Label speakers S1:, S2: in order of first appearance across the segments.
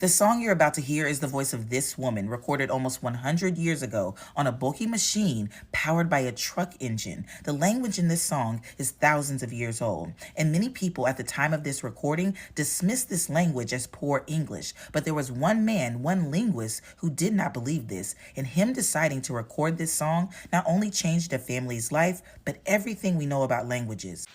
S1: The song you're about to hear is the voice of this woman, recorded almost 100 years ago on a bulky machine powered by a truck engine. The language in this song is thousands of years old, and many people at the time of this recording dismissed this language as poor English. But there was one man, one linguist, who did not believe this, and him deciding to record this song not only changed a family's life, but everything we know about languages.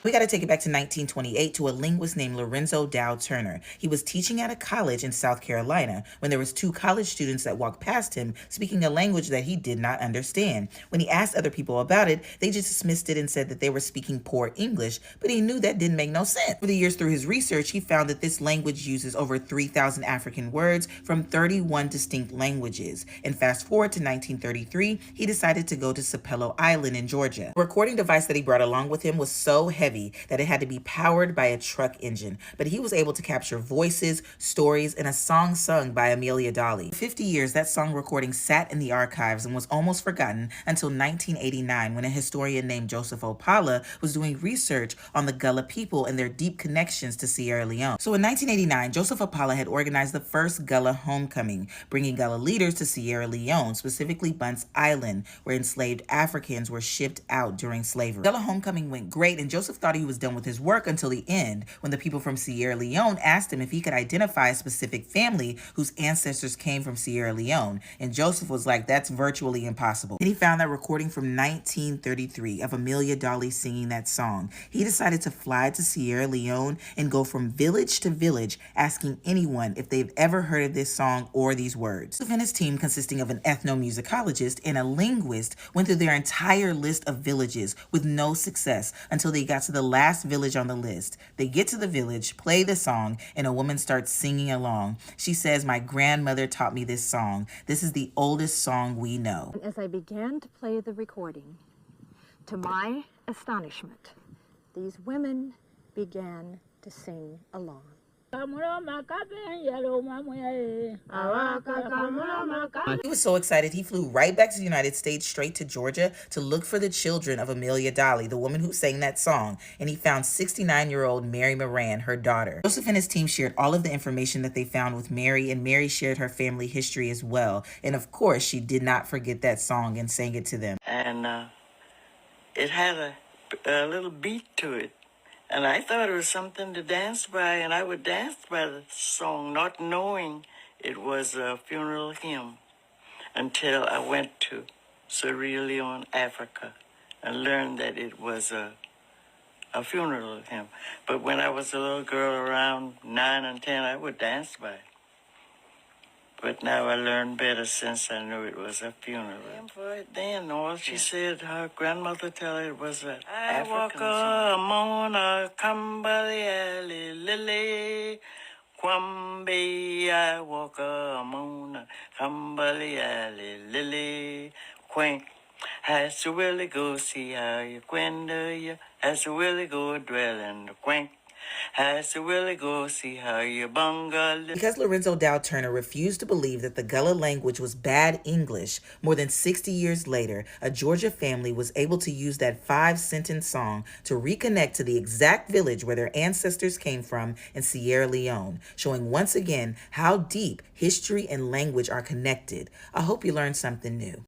S1: We got to take it back to 1928 to a linguist named Lorenzo Dow Turner. He was teaching at a college in South Carolina when there was two college students that walked past him speaking a language that he did not understand. When he asked other people about it, they just dismissed it and said that they were speaking poor English, but he knew that didn't make no sense. Over the years through his research, he found that this language uses over 3,000 African words from 31 distinct languages. And fast forward to 1933, he decided to go to Sapelo Island in Georgia. The recording device that he brought along with him was so heavy that it had to be powered by a truck engine, but he was able to capture voices, stories, and a song sung by Amelia Dolly. For 50 years, that song recording sat in the archives and was almost forgotten until 1989, when a historian named Joseph Opala was doing research on the Gullah people and their deep connections to Sierra Leone. So in 1989, Joseph Opala had organized the first Gullah homecoming, bringing Gullah leaders to Sierra Leone, specifically Bunce Island, where enslaved Africans were shipped out during slavery. Gullah homecoming went great, and Joseph thought he was done with his work until the end, when the people from Sierra Leone asked him if he could identify a specific family whose ancestors came from Sierra Leone, and Joseph was like, that's virtually impossible. Then he found that recording from 1933 of Amelia Dolly singing that song. He decided to fly to Sierra Leone and go from village to village asking anyone if they've ever heard of this song or these words. Joseph and his team, consisting of an ethnomusicologist and a linguist, went through their entire list of villages with no success until they got to the last village on the list. They get to the village, play the song, and a woman starts singing along. She says, "My grandmother taught me this song. This is the oldest song we know."
S2: As I began to play the recording, to my astonishment, these women began to sing along.
S1: He was so excited he flew right back to the United States, straight to Georgia, to look for the children of Amelia Dolly, the woman who sang that song, and he found 69-year-old Mary Moran, her daughter. Joseph and his team shared all of the information that they found with Mary, and Mary shared her family history as well. And of course, she did not forget that song and sang it to them.
S3: And it had a little beat to it. And I thought it was something to dance by, and I would dance by the song, not knowing it was a funeral hymn, until I went to Sierra Leone, Africa, and learned that it was a funeral hymn. But when I was a little girl around 9 and 10, I would dance by it. But now I learned better since I knew it was a funeral. For it then, all she said, her grandmother tell her it was a I walk among a Cambali lily, Quambe. I walk among a Cambali lily, Quank. Has to really go see how you quender you, has to really go dwell in the Quank. Has to really go see how you bungle.
S1: Because Lorenzo Dow Turner refused to believe that the Gullah language was bad English, more than 60 years later, a Georgia family was able to use that 5-sentence song to reconnect to the exact village where their ancestors came from in Sierra Leone, showing once again how deep history and language are connected. I hope you learned something new.